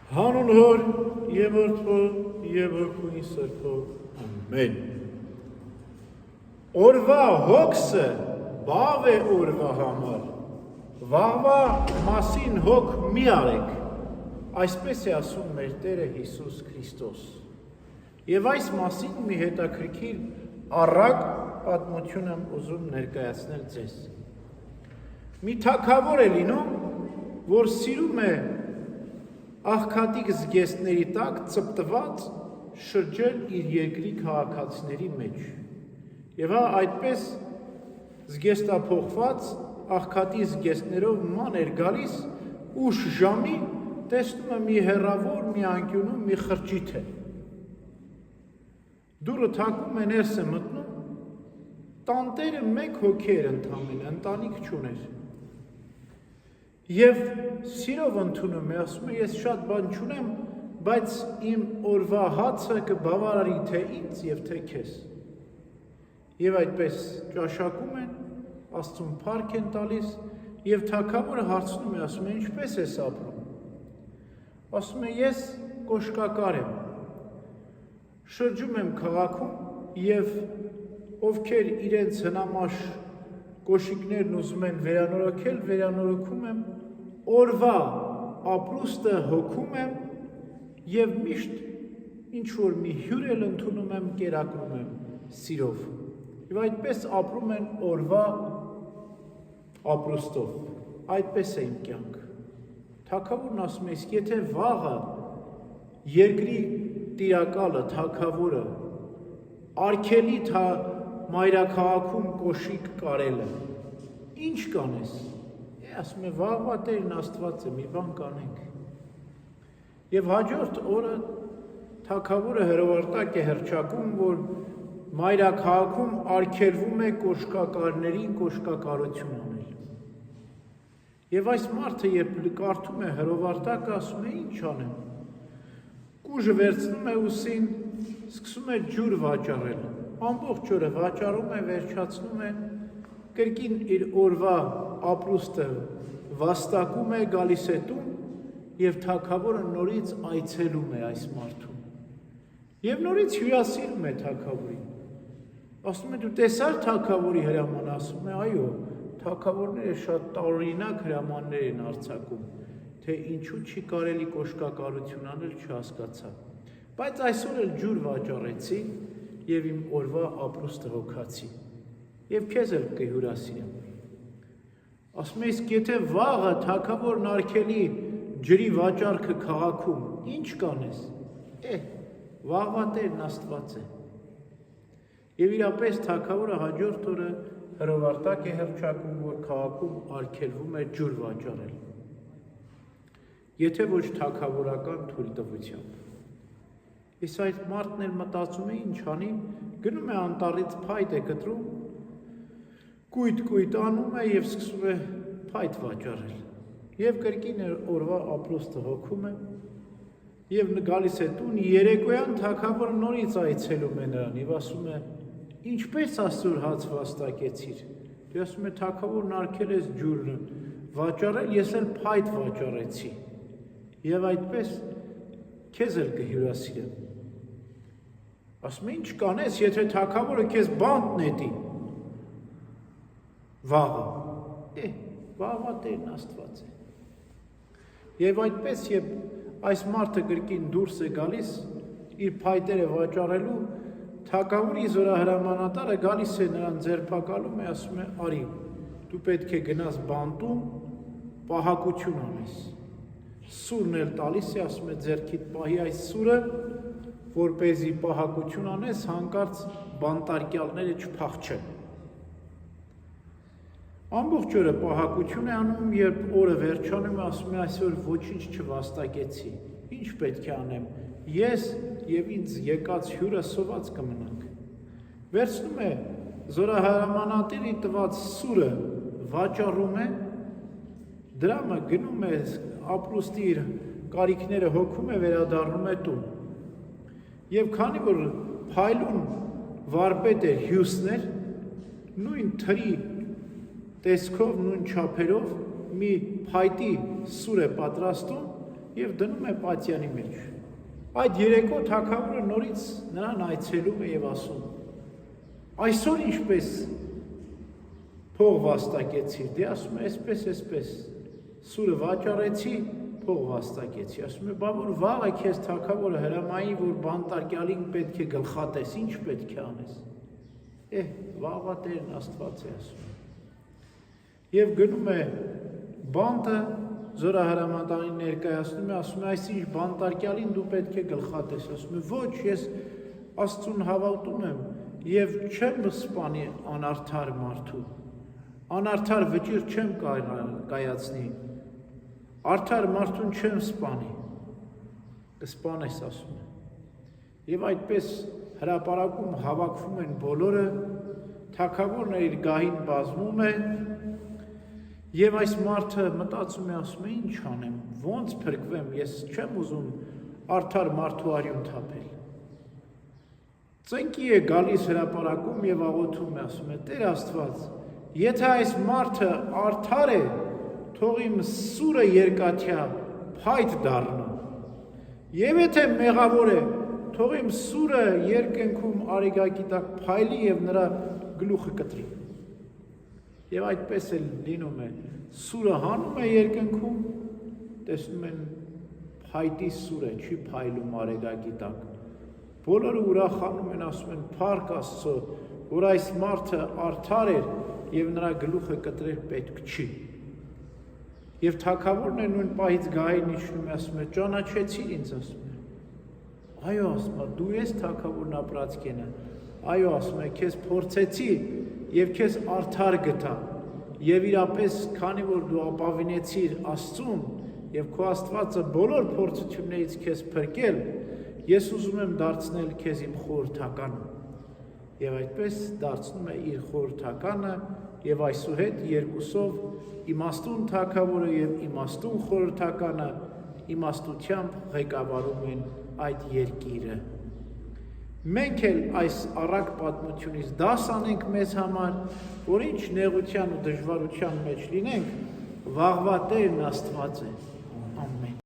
Հանուն Հոր և Որդու և Հոգու Սրբո, ամեն։ Օրվա հոգսը բավ է օրվա համար, վաղվա մասին հոգ մի արեք, այսպես է ասում մեր Տերը Հիսուս Քրիստոս։ Եվ այս մասին մի հետաքրքիր առակ պատմություն եմ ուզում ներկայացնել ձեզ։ Մի թագավոր է լինում, որ սիրում է աղքատիկ զգեստների տակ ծպտված շրջել իր երկրի քաղաքացիների մեջ։ Եվ այդպես զգեստափոխված աղքատի զգեստներով ման էր գալիս, ուշ ժամի տեսնում է մի հեռավոր, մի անկյունում մի խրճիթ է։ Դուռը թակում է, ներս է մտնում, տանտերը մեկ հոգի էր ընդամենը, ընտանիք չուներ։ Եվ սիրով ընդունում է, ասում է, ես շատ բան չունեմ, բայց իմ օրվա հացը կբավարարի թե ինձ և թե քեզ։ Եվ այդպես ճաշակում են, Աստծուն փառք են տալիս, և թագավորը հարցնում է, ասում է, ինչպես ես ապրում։ Ասում է, ես կոշկակար եմ, շրջում եմ քաղաքում և ովքեր իրենց հնամաշ կոշիկներն ուզում են վերանորոգել, վերանորոգում եմ, օրվա ապրուստը հոգում եմ և միշտ ինչ-որ մի հյուր էլ ընդունում եմ, կերակրում եմ սիրով։ Եվ այդպես ապրում են օրվա ապրուստով, այդպես է իմ կյանք։ Թագավորն ասում է, իսկ եթե վաղը երկրի տիրակալը, թագավորը, արգելի մայրաքաղաքում կոշիկ կարելը, ինչ կանես։ Ասում է, վաղվա Տերն Աստված է, մի բան կանենք։ Եվ հաջորդ օրը թագավորը հրովարտակ է հռչակում, որ մայրաքաղաքում արգելվում է կոշկակարներին կոշկակարություն անել։ Եվ այս մարդը, երբ կարդում է հրովարտակը, ասում է, ինչ անեմ։ Կուժը վերցնում է ուսին, սկսում է ջուր վաճառել։ Ամբողջ օրը վաճառում է, վերջացնում է, կրկին իր օրվա ապրուստը վաստակում է, գալիս է տուն և թագավորը նորից այցելում է այս մարդուն։ Եվ նորից հյուրասիրում է թագավորին։ Ասում է, դու տեսար թագավորի հրամանը, ասում է, այո, թագավորները շատ տարօրինակ հրամաններ են արձակում, թե ինչու չի կարելի կոշկակարություն անել, չհասկացա։ Բայց այսօր էլ ջուր վաճառեցի և իմ օրվա ապրուստը հոգացի։ Եվ քեզ էլ կհյուրասիրեմ։ Ասում է, իսկ եթե վաղը թագավորն արգելի ջրի վաճառքը քաղաքում, ինչ կանես։ Վաղվա Տերն Աստված է։ Եվ իրապես թագավորը հաջորդ օրը հրովարտակ է հռչակում, որ քաղաքում արգելվում է ջուր վաճառել։ Եթե ոչ թագավորական թույլտվությամբ։ Իսկ այդ մարդն էլ մտածում է, ինչ անի, գնում է անտառից փայտ է կտրում, կույտ անում է և սկսում է փայտ վաճառել։ Եվ կրկին օրվա ապրուստը հոգում է և գալիս է տուն, երեկոյան թագավորը նորից այցելում է նրան և ասում է, ինչպես այսօր հաց վաստակեցիր։ Դու ասում է, թագավորն արգել ես ջուրը վաճառել, ես էլ փայտ վաճառեցի։ Եվ այդպես քեզ էլ կհյուրասիրեմ։ Ասում է, ինչ կանես, եթե թագավորը քեզ բանտ նետի։ Վաղը, վաղվա Տերն Աստված է։ Եվ այդպես, երբ այս մարդը կրկին դուրս է գալիս, իր փայտերը վաճառելու, թագավորի զորահրամանատարը գալիս է նրան ձերբակալում է, ասում է, արի, դու պետք է գնաս բանտում, պահակություն անես։ Սուրն էլ տալիս է, ասում է, ձեռքիդ պահի այս սուրը, որպեսզի պահակություն անես, հանկարծ բանտարկյալները չփախչեն։ Ամբողջ օրը պահակություն է անում, երբ օրը վերջանում է, ասում է, այսօր ոչինչ չվաստակեցի, ինչ պետք է անեմ, ես և ինձ եկած հյուրը սոված կմնանք։ Վերցնում է զորահրամանատիրի տված սուրը վաճառում է, դրամը գնում է ապրուստի իր կարիքները հոգում է, վերադառնում է տուն։ Եվ քանի որ փայլուն վարպետ էր հյուսներ, նույն թրի տեսքով, նույն չափերով մի փայտի սուր է պատրաստում և դնում է պատյանի մեջ։ Այդ երեկո թագավորը նորից նրան այցելում է և ասում. այսօր ինչպես փող վաստակեցիր, դե ասում է այսպես, սուրը վաճառեցի, փող վաստակեցի, ասում է, բա որ վաղը քեզ թագավորը հրամայի, որ բանտարկյալին պետք է գլխատես, ինչ պետք է անես։ Վաղվա Տերն Աստված է ասում։ Եվ գնում է բանտը զորահրամանտանին ներկայացնում է, ասում է, այսինչ բանտարկյալին դու պետք է գլխատես, ասում է, ոչ, ես Աստծուն հավատում եմ և չեմ սպանի անարդար մարդու, անարդար վճիռ չեմ կայացնի, արդար մարդուն չեմ սպանի, կսպանես, ասում է։ Եվ այդպես հրապարակում հավաքվում են բոլորը, թագավորն իր գահին բազմում է, և այս մարդը մտածում է, ասում է, ինչ անեմ, ոնց փրկվեմ, ես չեմ ուզում արդար մարդու արյուն թափել։ Ծնկի է գալիս հրապարակում և աղոթում է, ասում է, Տեր Աստված, եթե այս մարդը արդար է, թող իմ սուրը երկաթյա փայտ դառնա, և եթե մեղավոր է, թող իմ սուրը երկնքում արեգակի տակ փայլի և նրա գլուխը կտրի։ Եվ այդպես էլ լինում է, սուրը հանում է երկնքում, տեսնում են փայտի սուրը, չի փայլում արեգակի տակ։ Բոլորը ուրախանում են, ասում են, փառք Աստծո, որ այս մարդը արդար էր և նրա գլուխը կտրել պետք չի։ Եվ թագավորն է նույն պահից գահին իջնում է, ասում է, ճանաչեցիր ինձ, ասում է։ Այո, ասում է, դու ես թագավորն ապրած կենը։ Այո, ասում է, քեզ փորձեցի և քեզ արդար գտա, և իրապես, քանի որ դու ապավինեցիր Աստծուն և քո Աստվածը բոլոր փորձություններից քեզ փրկել, ես ուզում եմ դարձնել քեզ իմ խորհրդականը։ Եվ այդպես դարձնում է իր խորհրդականը և այսուհետ երկուսով իմաստուն թագավորը և իմաստուն խորհրդականը իմաստությամբ ղեկավարում են այդ երկիրը։ Մենք էլ այս առակ պատմությունից դաս անենք մեզ համար, որ ինչ նեղության ու դժվարության մեջ լինենք, վաղվա Տերն Աստված է։ Ամեն։